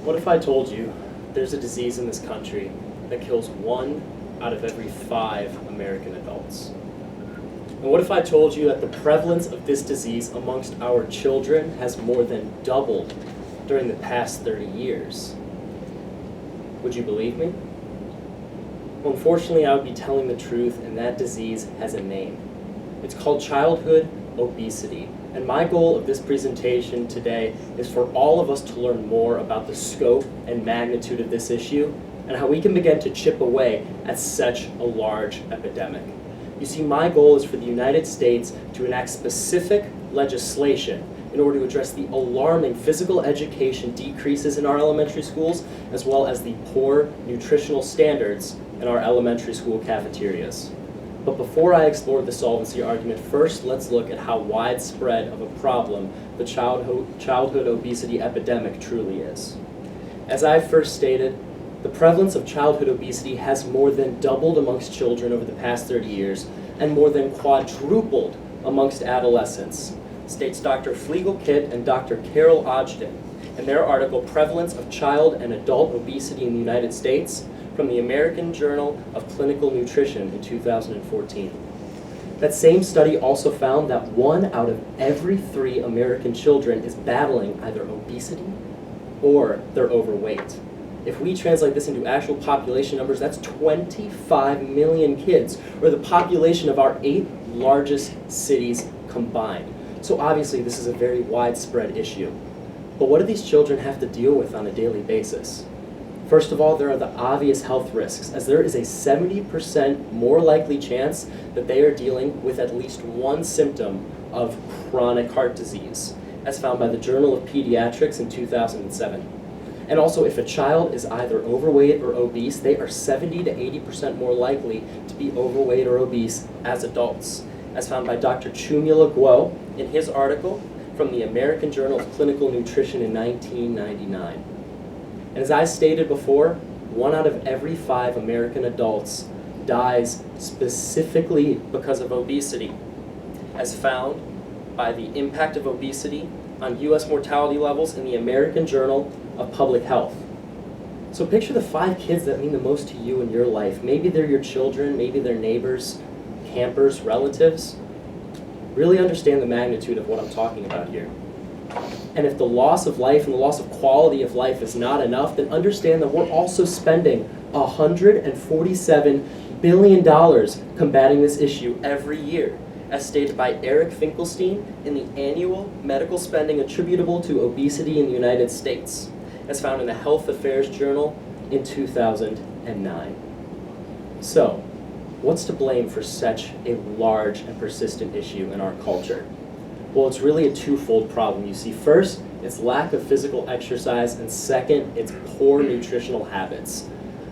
What if I told you there's a disease in this country that kills 1 out of every 5 American adults? And what if I told you that the prevalence of this disease amongst our children has more than doubled during the past 30 years? Would you believe me? Well, unfortunately, I would be telling the truth, and that disease has a name. It's called childhood obesity. And my goal of this presentation today is for all of us to learn more about the scope and magnitude of this issue and how we can begin to chip away at such a large epidemic. You see, my goal is for the United States to enact specific legislation in order to address the alarming physical education decreases in our elementary schools, as well as the poor nutritional standards in our elementary school cafeterias. But before I explore the solvency argument, first let's look at how widespread of a problem the childhood obesity epidemic truly is. As I first stated, the prevalence of childhood obesity has more than doubled amongst children over the past 30 years and more than quadrupled amongst adolescents, states Dr. Flegel-Kitt and Dr. Carol Ogden in their article, Prevalence of Child and Adult Obesity in the United States, from the American Journal of Clinical Nutrition in 2014. That same study also found that 1 out of every 3 American children is battling either obesity or they're overweight. If we translate this into actual population numbers, that's 25 million kids, or the population of our 8 largest cities combined. So obviously this is a very widespread issue. But what do these children have to deal with on a daily basis? First of all, there are the obvious health risks, as there is a 70% more likely chance that they are dealing with at least one symptom of chronic heart disease, as found by the Journal of Pediatrics in 2007. And also, if a child is either overweight or obese, they are 70 to 80% more likely to be overweight or obese as adults, as found by Dr. Chumula Guo in his article from the American Journal of Clinical Nutrition in 1999. And as I stated before, 1 out of every 5 American adults dies specifically because of obesity, as found by the impact of obesity on U.S. mortality levels in the American Journal of Public Health. So picture the 5 kids that mean the most to you in your life. Maybe they're your children, maybe they're neighbors, campers, relatives. Really understand the magnitude of what I'm talking about here. And if the loss of life and the loss of quality of life is not enough, then understand that we're also spending $147 billion combating this issue every year, as stated by Eric Finkelstein in the Annual Medical Spending Attributable to Obesity in the United States, as found in the Health Affairs Journal in 2009. So, what's to blame for such a large and persistent issue in our culture? Well, it's really a twofold problem. You see, first, it's lack of physical exercise, and second, it's poor nutritional habits.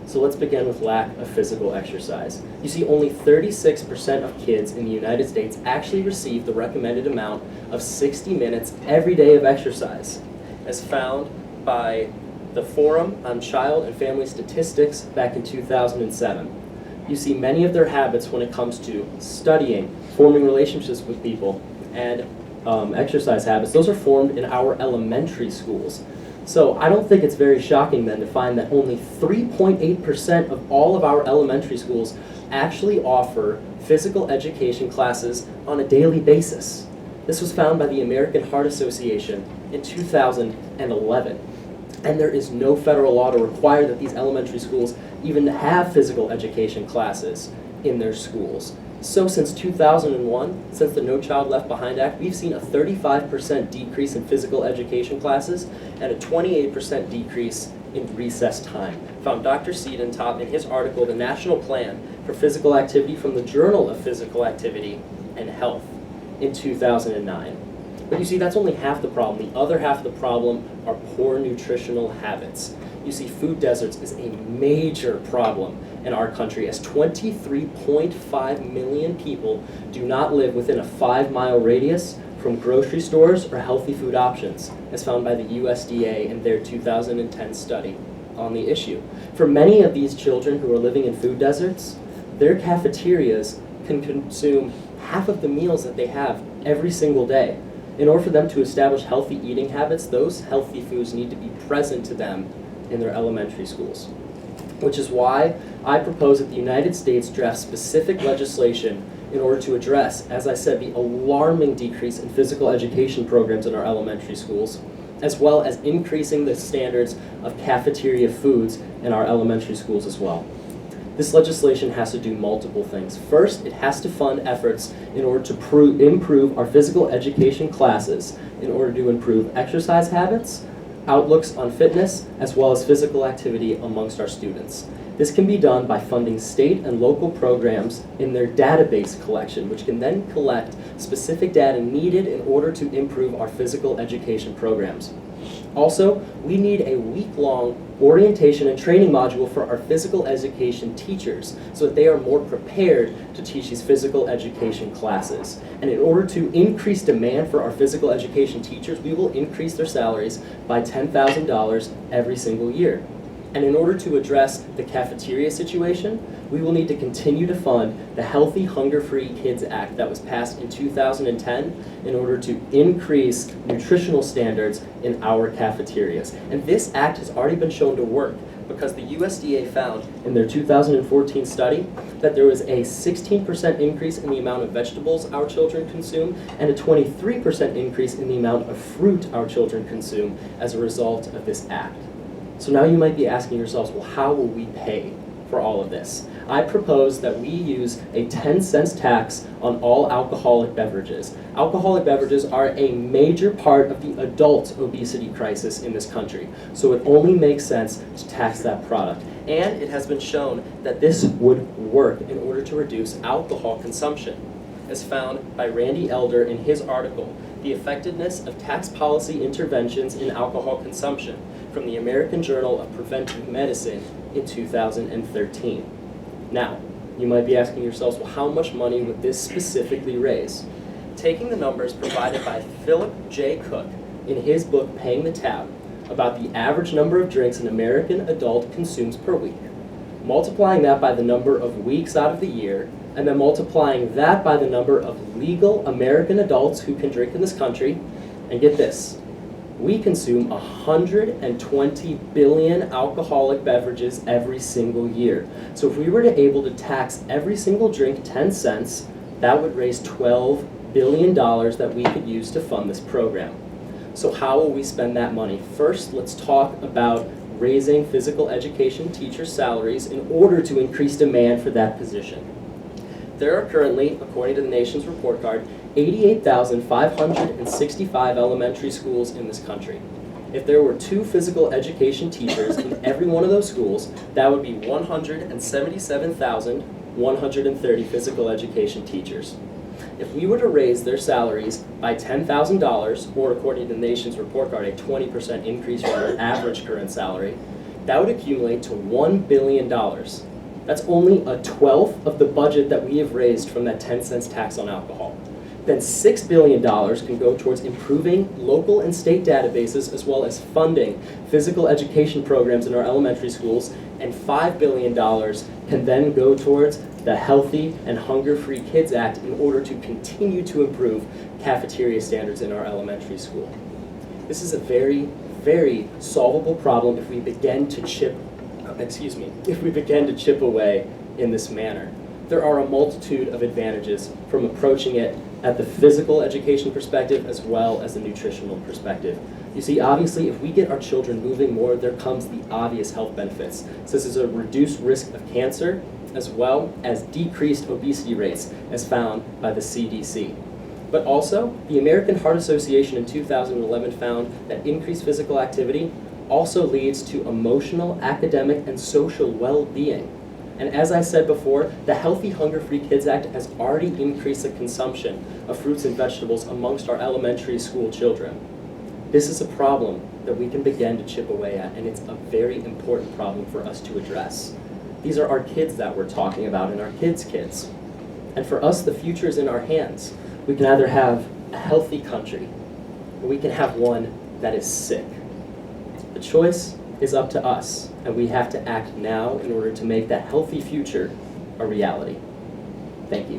So let's begin with lack of physical exercise. You see, only 36% of kids in the United States actually receive the recommended amount of 60 minutes every day of exercise, as found by the Forum on Child and Family Statistics back in 2007. You see, many of their habits when it comes to studying, forming relationships with people, and exercise habits, those are formed in our elementary schools. So I don't think it's very shocking then to find that only 3.8% of all of our elementary schools actually offer physical education classes on a daily basis. This was found by the American Heart Association in 2011. And there is no federal law to require that these elementary schools even have physical education classes in their schools. So since 2001, since the No Child Left Behind Act, we've seen a 35% decrease in physical education classes and a 28% decrease in recess time, found Dr. Siedentop in his article, The National Plan for Physical Activity from the Journal of Physical Activity and Health in 2009. But you see, that's only half the problem. The other half of the problem are poor nutritional habits. You see, food deserts is a major problem in our country, as 23.5 million people do not live within a 5-mile radius from grocery stores or healthy food options, as found by the USDA in their 2010 study on the issue. For many of these children who are living in food deserts, their cafeterias can consume half of the meals that they have every single day. In order for them to establish healthy eating habits, those healthy foods need to be present to them in their elementary schools. Which is why I propose that the United States draft specific legislation in order to address, as I said, the alarming decrease in physical education programs in our elementary schools, as well as increasing the standards of cafeteria foods in our elementary schools as well. This legislation has to do multiple things. First, it has to fund efforts in order to improve our physical education classes, in order to improve exercise habits, outlooks on fitness, as well as physical activity amongst our students. This can be done by funding state and local programs in their database collection, which can then collect specific data needed in order to improve our physical education programs. Also, we need a week-long orientation and training module for our physical education teachers so that they are more prepared to teach these physical education classes. And in order to increase demand for our physical education teachers, we will increase their salaries by $10,000 every single year. And in order to address the cafeteria situation, we will need to continue to fund the Healthy Hunger-Free Kids Act that was passed in 2010 in order to increase nutritional standards in our cafeterias. And this act has already been shown to work because the USDA found in their 2014 study that there was a 16% increase in the amount of vegetables our children consume and a 23% increase in the amount of fruit our children consume as a result of this act. So now you might be asking yourselves, well, how will we pay for all of this? I propose that we use a 10-cent tax on all alcoholic beverages. Alcoholic beverages are a major part of the adult obesity crisis in this country, so it only makes sense to tax that product. And it has been shown that this would work in order to reduce alcohol consumption, as found by Randy Elder in his article, The Effectiveness of Tax Policy Interventions in Alcohol Consumption, from the American Journal of Preventive Medicine in 2013. Now, you might be asking yourselves, well, how much money would this specifically raise? Taking the numbers provided by Philip J. Cook in his book, Paying the Tab, about the average number of drinks an American adult consumes per week, multiplying that by the number of weeks out of the year, and then multiplying that by the number of legal American adults who can drink in this country, and get this, we consume 120 billion alcoholic beverages every single year. So if we were to able to tax every single drink 10 cents, that would raise $12 billion that we could use to fund this program. So how will we spend that money? First, let's talk about raising physical education teachers' salaries in order to increase demand for that position. There are currently, according to the nation's report card, 88,565 elementary schools in this country. If there were 2 physical education teachers in every one of those schools, that would be 177,130 physical education teachers. If we were to raise their salaries by $10,000, or according to the nation's report card, a 20% increase from their average current salary, that would accumulate to $1 billion. That's only a 12th of the budget that we have raised from that 10 cents tax on alcohol. Then $6 billion can go towards improving local and state databases as well as funding physical education programs in our elementary schools, and $5 billion can then go towards the Healthy and Hunger-Free Kids Act in order to continue to improve cafeteria standards in our elementary school. This is a very, very solvable problem if we begin to chip away in this manner. There are a multitude of advantages from approaching it at the physical education perspective as well as the nutritional perspective. You see, obviously, if we get our children moving more, there comes the obvious health benefits. So this is a reduced risk of cancer as well as decreased obesity rates as found by the CDC. But also, the American Heart Association in 2011 found that increased physical activity also leads to emotional, academic, and social well-being. And as I said before, the Healthy Hunger-Free Kids Act has already increased the consumption of fruits and vegetables amongst our elementary school children. This is a problem that we can begin to chip away at, and it's a very important problem for us to address. These are our kids that we're talking about, and our kids' kids. And for us, the future is in our hands. We can either have a healthy country, or we can have one that is sick. The choice is up to us, and we have to act now in order to make that healthy future a reality. Thank you.